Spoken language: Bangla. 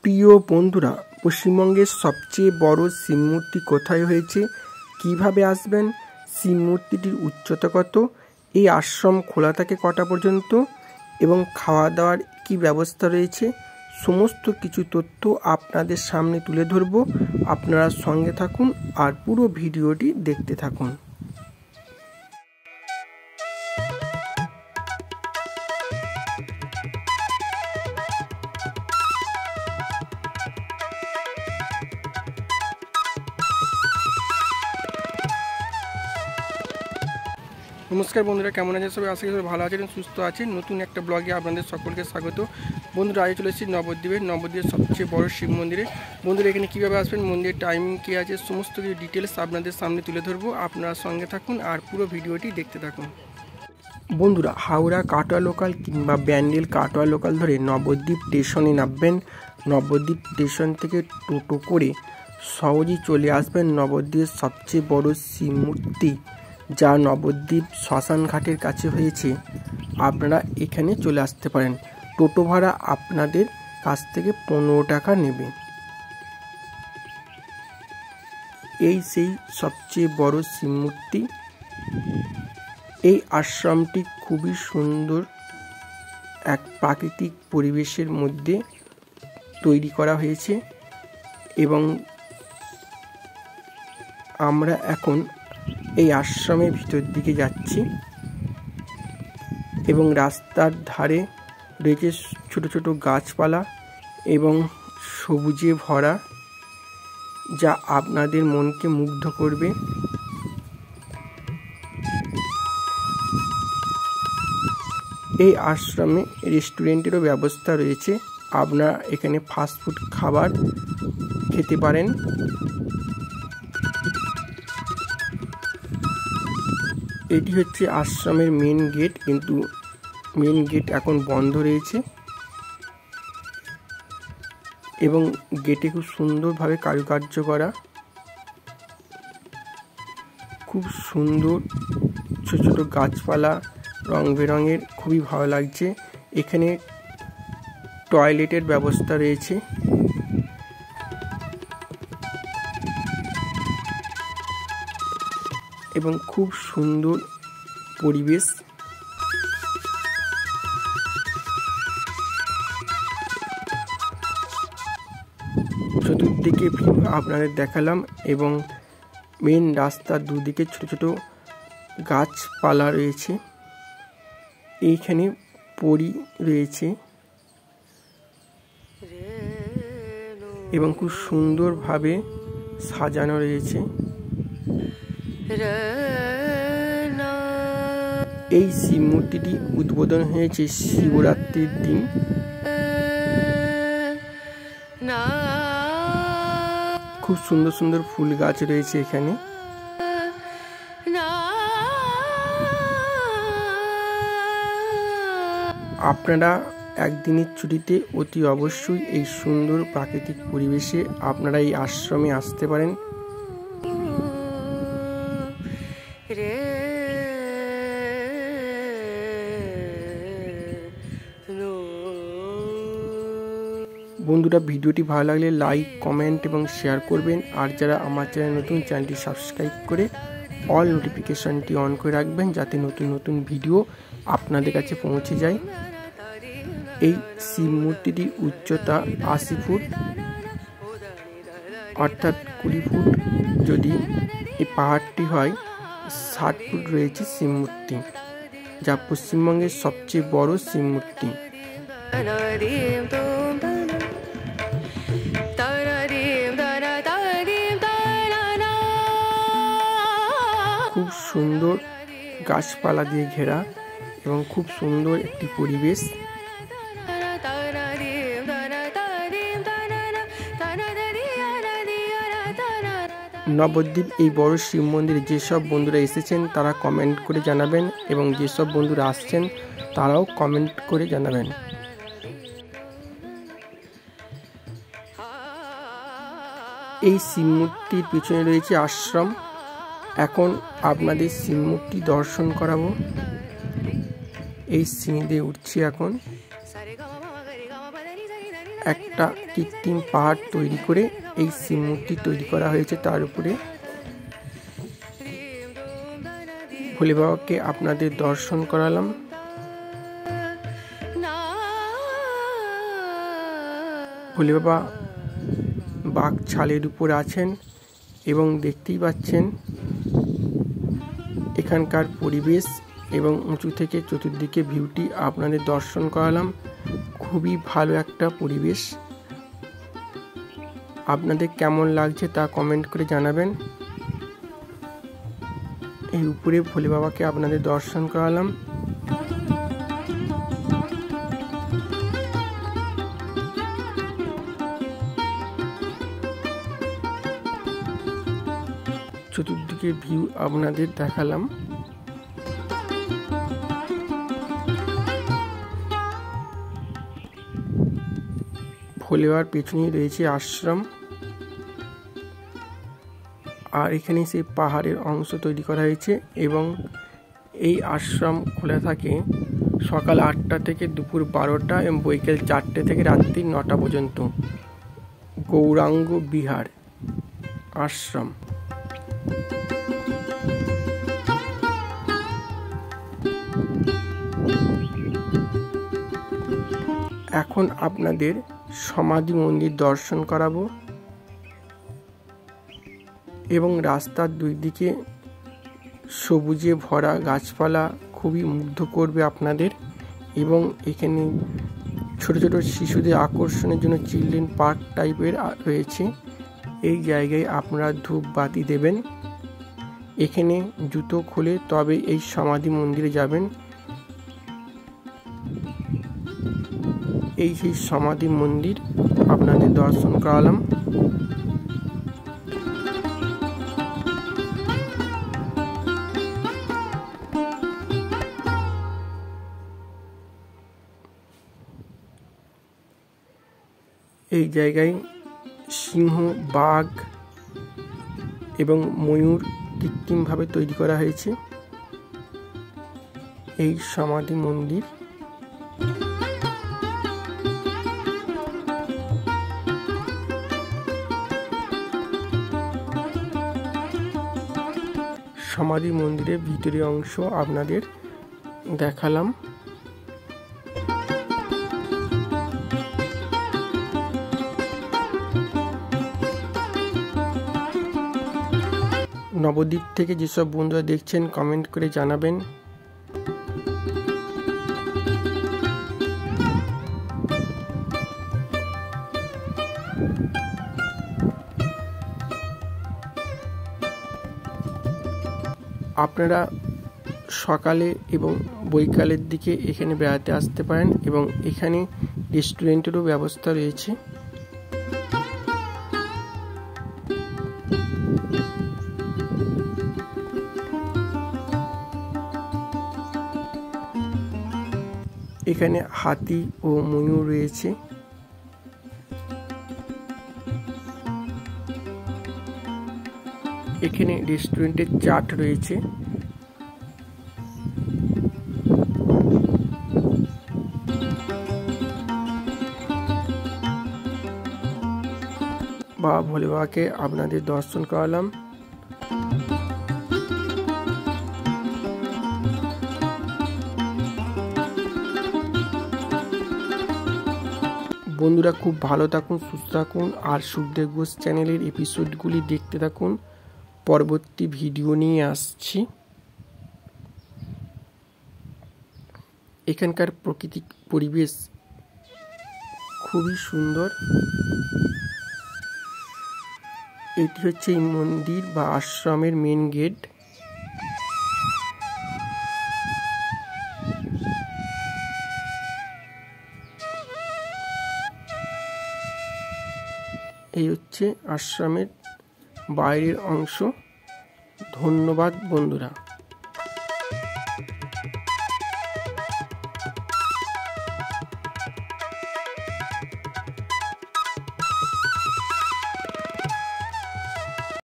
প্রিয় বন্ধুরা, পশ্চিমবঙ্গের সবচেয়ে বড় শিব মূর্তি কোথায় হয়েছে, কিভাবে আসবেন, শিব মূর্তিটির উচ্চতা কত, এই আশ্রম খোলা থাকে কটা পর্যন্ত এবং খাওয়া দাওয়ার কি ব্যবস্থা রয়েছে, সমস্ত কিছু তথ্য আপনাদের সামনে তুলে ধরব। আপনারা সঙ্গে থাকুন আর পুরো ভিডিওটি দেখতে থাকুন। নমস্কার বন্ধুরা, কেমন আছেন সবাই? আশা করি ভালো আছেন, সুস্থ আছেন। নতুন একটা ব্লগে আপনাদের সকলকে স্বাগত। বন্ধুরা, আজ চলে এসেছি নবদ্বীপের সবচেয়ে বড় শিব মন্দিরে। বন্ধুরা, এখানে কীভাবে আসবেন, মন্দিরের টাইমিং কী আছে, সমস্ত কিছু ডিটেলস আপনাদের সামনে তুলে ধরবো। আপনারা সঙ্গে থাকুন আর পুরো ভিডিওটি দেখতে থাকুন। বন্ধুরা, হাওড়া কাটোয়া লোকাল কিংবা ব্যান্ডেল কাটোয়া লোকাল ধরে নবদ্বীপ স্টেশনে নামবেন। নবদ্বীপ স্টেশন থেকে টোটো করে সহজেই চলে আসবেন নবদ্বীপের সবচেয়ে বড় শিব মূর্তি, যা নবদ্বীপ শ্মশান ঘাটের কাছে হয়েছে। আপনারা এখানে চলে আসতে পারেন। টোটো ভাড়া আপনাদের কাছ থেকে 15 টাকা নেবে। এই সেই সবচেয়ে বড় শিব মূর্তি। এই আশ্রমটি খুবই সুন্দর এক প্রাকৃতিক পরিবেশের মধ্যে তৈরি করা হয়েছে এবং আমরা এখন এই আশ্রমের ভিতর দিকে যাচ্ছি এবং রাস্তার ধারে রয়েছে ছোট ছোট গাছপালা এবং সবুজে ভরা, যা আপনাদের মনকে মুগ্ধ করবে। এই আশ্রমে রেস্টুরেন্টেরও ব্যবস্থা রয়েছে। আপনারা এখানে ফাস্টফুড খাবার খেতে পারেন। এটি হচ্ছে আশ্রমের মেন গেট, কিন্তু মেন গেট এখন বন্ধ রয়েছে এবং গেটে খুব সুন্দরভাবে কারুকার্য করা, খুব সুন্দর ছোট ছোট গাছপালা, রং বেরঙের, খুবই ভালো লাগছে। এখানে টয়লেটের ব্যবস্থা রয়েছে এবং খুব সুন্দর পরিবেশ। চতুর্দিকে ভিউ আপনাদের দেখালাম এবং মেন রাস্তার দুদিকে ছোট ছোট গাছপালা রয়েছে। এইখানে পরী রয়েছে এবং খুব সুন্দরভাবে সাজানো রয়েছে। এই শিব মূর্তিটি উদ্বোধন হয়েছে শিবরাত্রির দিন। খুব সুন্দর সুন্দর ফুল গাছ রয়েছে এখানে। আপনারা একদিনের ছুটিতে অতি অবশ্যই এই সুন্দর প্রাকৃতিক পরিবেশে আপনারা এই আশ্রমে আসতে পারেন। বন্ধুরা, ভিডিওটি ভালো লাগলে লাইক, কমেন্ট এবং শেয়ার করবেন। আর যারা আমার চ্যানেল নতুন, চ্যানেলটি সাবস্ক্রাইব করে অল নোটিফিকেশনটি অন করে রাখবেন, যাতে নতুন নতুন ভিডিও আপনাদের কাছে পৌঁছে যায়। এই শিব মূর্তিটির উচ্চতা 80 ফুট, অর্থাৎ 20 ফুট যদি এই পাহাড়টি হয়, 60 ফুট রয়েছে শিব মূর্তি, যা পশ্চিমবঙ্গের সবচেয়ে বড় শিব মূর্তি। খুব সুন্দর গাছপালা দিয়ে ঘেরা এবং খুব সুন্দর একটি পরিবেশ। নবদ্বীপ এই বড় শিব মন্দিরে যেসব বন্ধুরা এসেছেন তারা কমেন্ট করে জানাবেন এবং যেসব বন্ধুরা আসছেন তারাও কমেন্ট করে জানাবেন। এই শিব মূর্তির পিছনে রয়েছে আশ্রম। এখন আপনাদের শিব মূর্তি দর্শন করাবো। এই সিঁড়ি দিয়ে উঠছি এখন। একটা কৃত্রিম পাহাড় তৈরি করে এই শিব মূর্তি তৈরি করা হয়েছে। তার উপরে ভোলে বাবাকে আপনাদের দর্শন করালাম। ভোলে বাবা বাঘ ছালের উপর আছেন এবং দেখতেই পাচ্ছেন এখানকার পরিবেশ এবং উঁচু থেকে চতুর্দিকে ভিউটি আপনাদের দর্শন করালাম। খুবই ভালো একটা পরিবেশ। আপনাদের কেমন লাগছে তা কমেন্ট করে জানাবেন। এই উপরে ভোলে বাবাকে আপনাদের দর্শন করালাম। চতুর্দিকে ভিউ আপনাদের দেখালাম। ভোলে বাবার পেছনেই রয়েছে আশ্রম, আর এখানে সেই পাহাড়ের অংশ তৈরি করা হয়েছে এবং এই আশ্রম খোলা থাকে সকাল 8টা থেকে দুপুর 12টা এবং বৈকাল 4টে থেকে রাত্রি 9টা পর্যন্ত। গৌরাঙ্গ বিহার আশ্রম। এখন আপনাদের সমাধি মন্দির দর্শন করাবো এবং রাস্তার দুই দিকে সবুজে ভরা গাছপালা খুবই মুগ্ধ করবে আপনাদের। এবং এখানে ছোট ছোট শিশুদের আকর্ষণের জন্য চিলড্রেন পার্ক টাইপের রয়েছে। এই জায়গায় আপনারা ধূপবাতি দেবেন। এখানে জুতো খুলে তবে এই সমাধি মন্দিরে যাবেন। এই সেই সমাধি মন্দির আপনাদের দর্শন করালাম। এই জায়গায় সিংহ, বাঘ এবং ময়ূর কৃত্রিমভাবে তৈরি করা হয়েছে। এই সমাধি মন্দির। সমাধি মন্দিরের ভিতরের অংশ আপনাদের দেখালাম। নবদ্বীপ থেকে যেসব বন্ধুরা দেখছেন কমেন্ট করে জানাবেন। আপনারা সকালে এবং বৈকালের দিকে এখানে বেড়াতে আসতে পারেন এবং এখানে রেস্টুরেন্টেরও ব্যবস্থা রয়েছে। এখানে হাতি ও ময়ূর রয়েছে। এখানে রেস্টুরেন্টের চাট রয়েছে। বাবা ভোলে বাবাকে আপনাদের দর্শন করালাম। বন্ধুরা খুব ভালো থাকুন, সুস্থ থাকুন, আর সুখদেব ঘোষ চ্যানেলের এপিসোডগুলি দেখতে থাকুন। পরবর্তী ভিডিও নিয়ে আসছি। এখানকার প্রাকৃতিক পরিবেশ খুবই সুন্দর। এটি হচ্ছে এই মন্দির বা আশ্রমের মেন গেট। এই হচ্ছে আশ্রমের বাইরের অংশ। ধন্যবাদ বন্ধুরা।